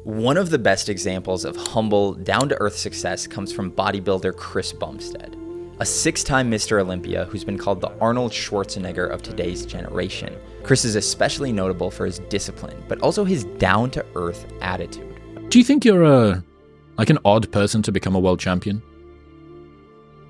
One of the best examples of humble, down-to-earth success comes from bodybuilder Chris Bumstead, a 6-time Mr. Olympia who's been called the Arnold Schwarzenegger of today's generation. Chris is especially notable for his discipline, but also his down-to-earth attitude. Do you think you're an odd person to become a world champion?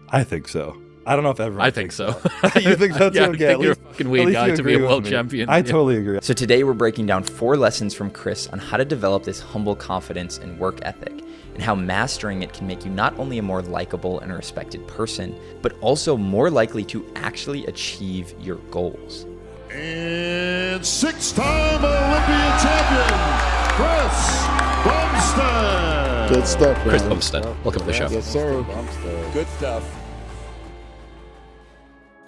I think so. I don't know if everyone. I think so. You think that's yeah, okay? I think you're a fucking weird guy to be a world champion. I totally agree. So today we're breaking down 4 lessons from Chris on how to develop this humble confidence and work ethic, and how mastering it can make you not only a more likable and respected person, but also more likely to actually achieve your goals. And 6-time Olympia champion, Chris Bumstead. Good stuff, man. Chris Bumstead, welcome to the show. Yes, sir. Good stuff.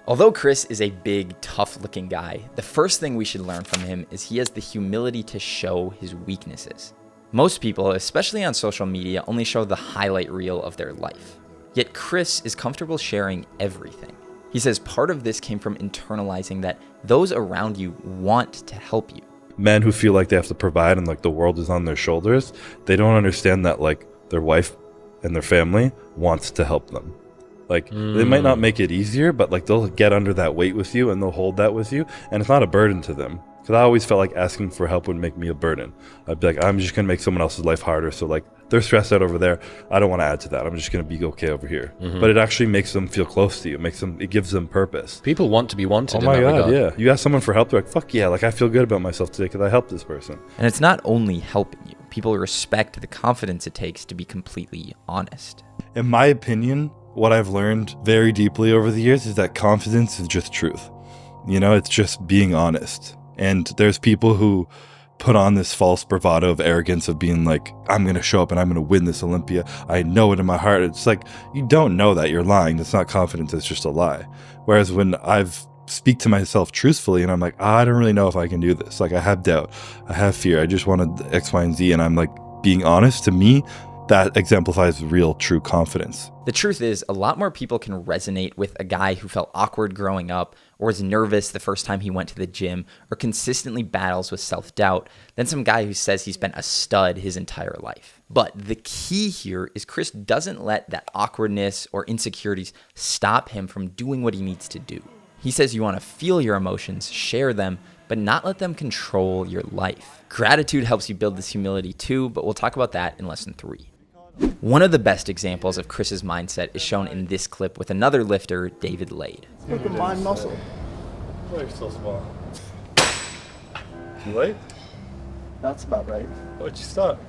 Although Chris is a big, tough-looking guy, the first thing we should learn from him is he has the humility to show his weaknesses. Most people, especially on social media, only show the highlight reel of their life. Yet Chris is comfortable sharing everything. He says part of this came from internalizing that those around you want to help you. Men who feel like they have to provide and like the world is on their shoulders, they don't understand that like their wife and their family wants to help them. Like they might not make it easier, but like they'll get under that weight with you and they'll hold that with you, and it's not a burden to them. Because I always felt like asking for help would make me a burden. I'd be like, I'm just gonna make someone else's life harder. So like they're stressed out over there, I don't want to add to that. I'm just gonna be okay over here. But it actually makes them feel close to you. It gives them purpose. People want to be wanted. Oh my in that God, regard. yeah. You ask someone for help, they're like, fuck yeah, like I feel good about myself today because I helped this person. And it's not only helping you. People respect the confidence it takes to be completely honest. In my opinion, what I've learned very deeply over the years is that confidence is just truth. You know, it's just being honest. And there's people who put on this false bravado of arrogance of being like, I'm going to show up and I'm going to win this Olympia. I know it in my heart. It's like, you don't know that. You're lying. That's not confidence. It's just a lie. Whereas when I've speak to myself truthfully and I'm like, I don't really know if I can do this. Like I have doubt. I have fear. I just wanted X, Y, and Z. And I'm like being honest. To me, that exemplifies real, true confidence. The truth is, a lot more people can resonate with a guy who felt awkward growing up, or was nervous the first time he went to the gym, or consistently battles with self-doubt, than some guy who says he's been a stud his entire life. But the key here is Chris doesn't let that awkwardness or insecurities stop him from doing what he needs to do. He says you want to feel your emotions, share them, but not let them control your life. Gratitude helps you build this humility too, but we'll talk about that in lesson 3. One of the best examples of Chris's mindset is shown in this clip with another lifter, David Lade. It's a combined muscle. Why are you so small? Too late? That's about right. Why'd you stop?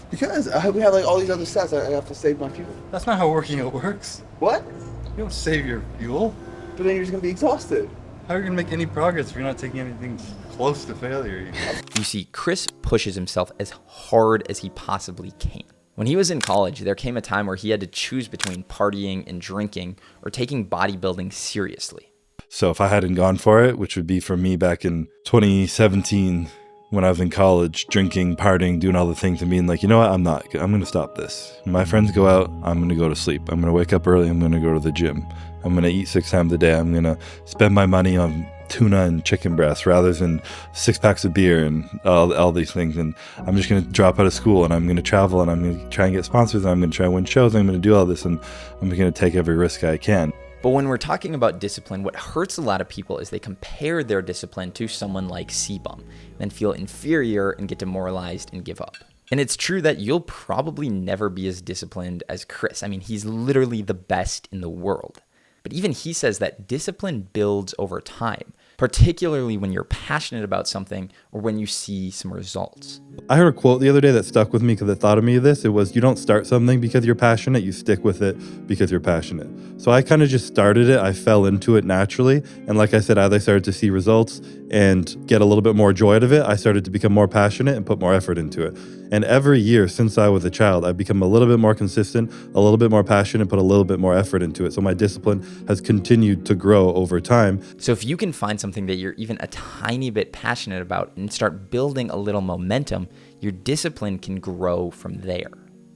Because we have like all these other sets. I have to save my fuel. That's not how working out works. What? You don't save your fuel. But then you're just gonna be exhausted. How are you gonna make any progress if you're not taking anything close to failure? You see, Chris pushes himself as hard as he possibly can. When he was in college, there came a time where he had to choose between partying and drinking or taking bodybuilding seriously. So if I hadn't gone for it, which would be for me back in 2017 when I was in college, drinking, partying, doing all the things and being like, you know what, I'm going to stop this. When my friends go out, I'm going to go to sleep. I'm going to wake up early. I'm going to go to the gym. I'm going to eat 6 times a day. I'm going to spend my money on tuna and chicken breast rather than 6 packs of beer and all these things. And I'm just going to drop out of school and I'm going to travel and I'm going to try and get sponsors and I'm going to try and win shows. And I'm going to do all this and I'm going to take every risk I can. But when we're talking about discipline, what hurts a lot of people is they compare their discipline to someone like C-Bum, then feel inferior and get demoralized and give up. And it's true that you'll probably never be as disciplined as Chris. I mean, he's literally the best in the world. But even he says that discipline builds over time, particularly when you're passionate about something or when you see some results. I heard a quote the other day that stuck with me because it thought of me of this. It was, you don't start something because you're passionate, you stick with it because you're passionate. So I kind of just started it. I fell into it naturally. And like I said, as I started to see results and get a little bit more joy out of it, I started to become more passionate and put more effort into it. And every year since I was a child, I've become a little bit more consistent, a little bit more passionate, put a little bit more effort into it. So my discipline has continued to grow over time. So if you can find something that you're even a tiny bit passionate about and start building a little momentum, your discipline can grow from there.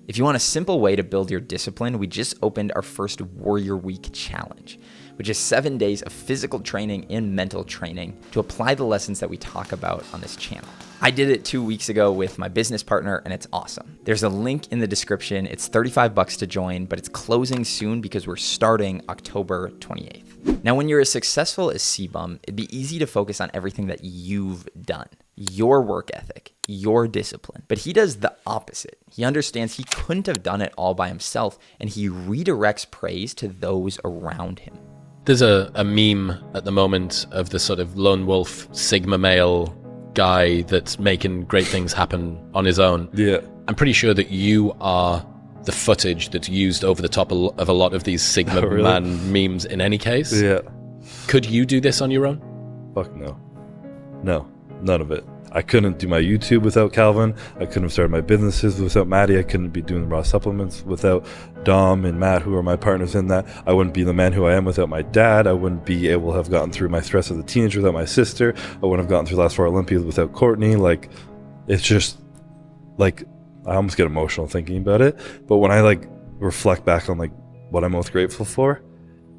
If you want a simple way to build your discipline, we just opened our first Warrior Week challenge, which is 7 days of physical training and mental training to apply the lessons that we talk about on this channel. I did it 2 weeks ago with my business partner, and it's awesome. There's a link in the description. It's $35 to join, but it's closing soon because we're starting October 28th. Now, when you're as successful as C-Bum, it'd be easy to focus on everything that you've done, your work ethic, your discipline. But he does the opposite. He understands he couldn't have done it all by himself, and he redirects praise to those around him. There's a meme at the moment of the sort of lone wolf Sigma male guy that's making great things happen on his own. Yeah. I'm pretty sure that you are the footage that's used over the top of a lot of these Sigma Oh, really? man memes in any case. Yeah. Could you do this on your own? Fuck no. No, none of it. I couldn't do my YouTube without Calvin. I couldn't have started my businesses without Maddie. I couldn't be doing raw supplements without Dom and Matt, who are my partners in that. I wouldn't be the man who I am without my dad. I wouldn't be able to have gotten through my stress as a teenager without my sister. I wouldn't have gotten through the last 4 Olympias without Courtney. Like, it's just, like, I almost get emotional thinking about it. But when I, like, reflect back on, like, what I'm most grateful for,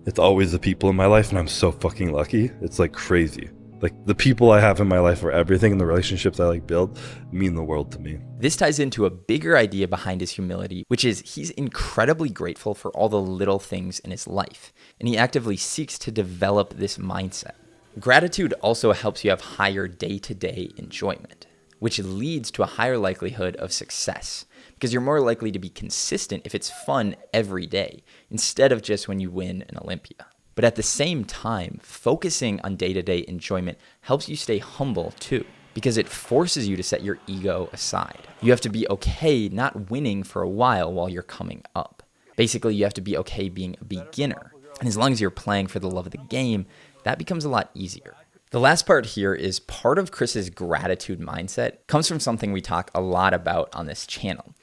it's always the people in my life, and I'm so fucking lucky. It's, like, crazy. Like, the people I have in my life are everything, and the relationships I like build mean the world to me. This ties into a bigger idea behind his humility, which is he's incredibly grateful for all the little things in his life, and he actively seeks to develop this mindset. Gratitude also helps you have higher day-to-day enjoyment, which leads to a higher likelihood of success, because you're more likely to be consistent if it's fun every day, instead of just when you win an Olympia. But at the same time, focusing on day-to-day enjoyment helps you stay humble too, because it forces you to set your ego aside. You have to be okay not winning for a while you're coming up. Basically, you have to be okay being a beginner. And as long as you're playing for the love of the game, that becomes a lot easier. The last part here is part of Chris's gratitude mindset comes from something we talk a lot about on this channel,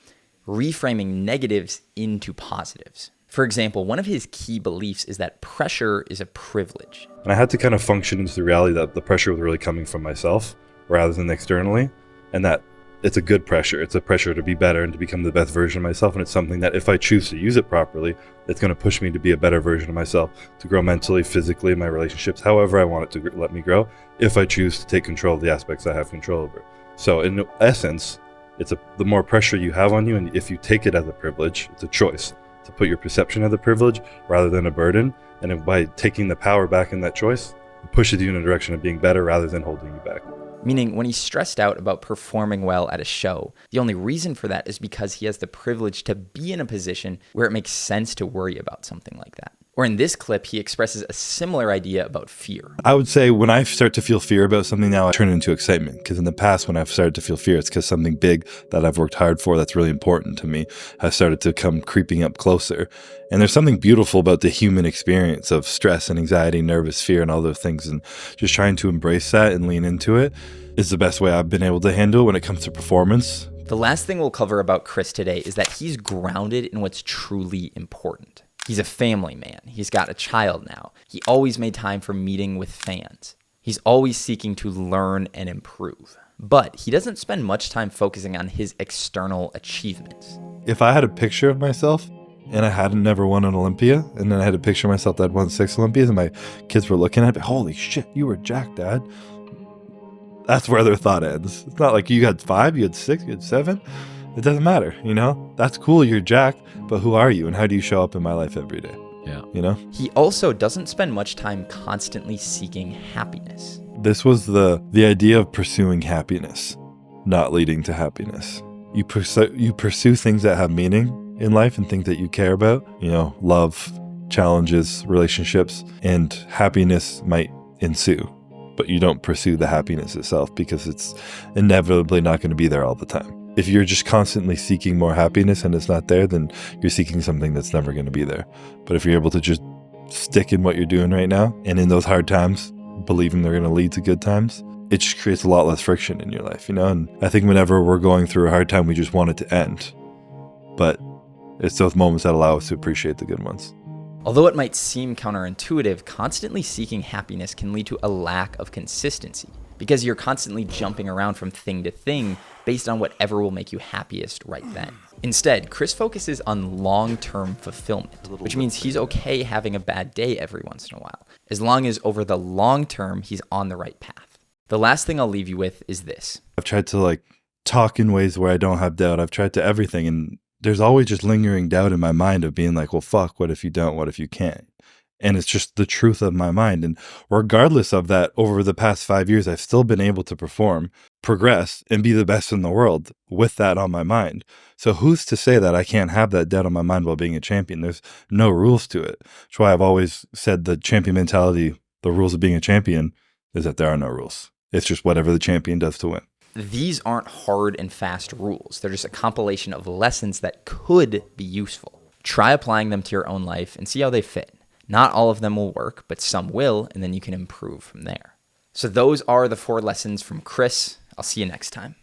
reframing negatives into positives. For example, one of his key beliefs is that pressure is a privilege. And I had to kind of function into the reality that the pressure was really coming from myself rather than externally, and that it's a good pressure. It's a pressure to be better and to become the best version of myself, and it's something that if I choose to use it properly, it's going to push me to be a better version of myself, to grow mentally, physically, in my relationships, however I want it to let me grow, if I choose to take control of the aspects I have control over. So in essence, the more pressure you have on you, and if you take it as a privilege, it's a choice to put your perception of the privilege rather than a burden. And by taking the power back in that choice, it pushes you in a direction of being better rather than holding you back. Meaning when he's stressed out about performing well at a show, the only reason for that is because he has the privilege to be in a position where it makes sense to worry about something like that. Or in this clip, he expresses a similar idea about fear. I would say when I start to feel fear about something now, I turn it into excitement. Because in the past, when I've started to feel fear, it's because something big that I've worked hard for that's really important to me has started to come creeping up closer. And there's something beautiful about the human experience of stress and anxiety, nervous fear, and all those things. And just trying to embrace that and lean into it is the best way I've been able to handle it when it comes to performance. The last thing we'll cover about Chris today is that he's grounded in what's truly important. He's a family man. He's got a child now. He always made time for meeting with fans. He's always seeking to learn and improve. But he doesn't spend much time focusing on his external achievements. If I had a picture of myself and I hadn't never won an Olympia, and then I had a picture of myself that won 6 Olympias, and my kids were looking at it, holy shit, you were jacked, Dad. That's where their thought ends. It's not like you had 5, you had 6, you had 7. It doesn't matter, you know? That's cool, you're jacked, but who are you and how do you show up in my life every day? Yeah. You know? He also doesn't spend much time constantly seeking happiness. This was the idea of pursuing happiness, not leading to happiness. You pursue things that have meaning in life and things that you care about, you know, love, challenges, relationships, and happiness might ensue. But you don't pursue the happiness itself because it's inevitably not going to be there all the time. If you're just constantly seeking more happiness and it's not there, then you're seeking something that's never going to be there. But if you're able to just stick in what you're doing right now, and in those hard times, believing they're going to lead to good times, it just creates a lot less friction in your life, you know? And I think whenever we're going through a hard time, we just want it to end. But it's those moments that allow us to appreciate the good ones. Although it might seem counterintuitive, constantly seeking happiness can lead to a lack of consistency because you're constantly jumping around from thing to thing based on whatever will make you happiest right then. Instead, Chris focuses on long-term fulfillment, which means he's okay having a bad day every once in a while, as long as over the long term, he's on the right path. The last thing I'll leave you with is this. I've tried to like talk in ways where I don't have doubt. I've tried to everything, and there's always just lingering doubt in my mind of being like, well, fuck, what if you don't? What if you can't? And it's just the truth of my mind. And regardless of that, over the past 5 years, I've still been able to perform, progress, and be the best in the world with that on my mind. So who's to say that I can't have that doubt on my mind while being a champion? There's no rules to it. That's why I've always said the champion mentality, the rules of being a champion, is that there are no rules. It's just whatever the champion does to win. These aren't hard and fast rules. They're just a compilation of lessons that could be useful. Try applying them to your own life and see how they fit. Not all of them will work, but some will, and then you can improve from there. So those are the 4 lessons from Chris. I'll see you next time.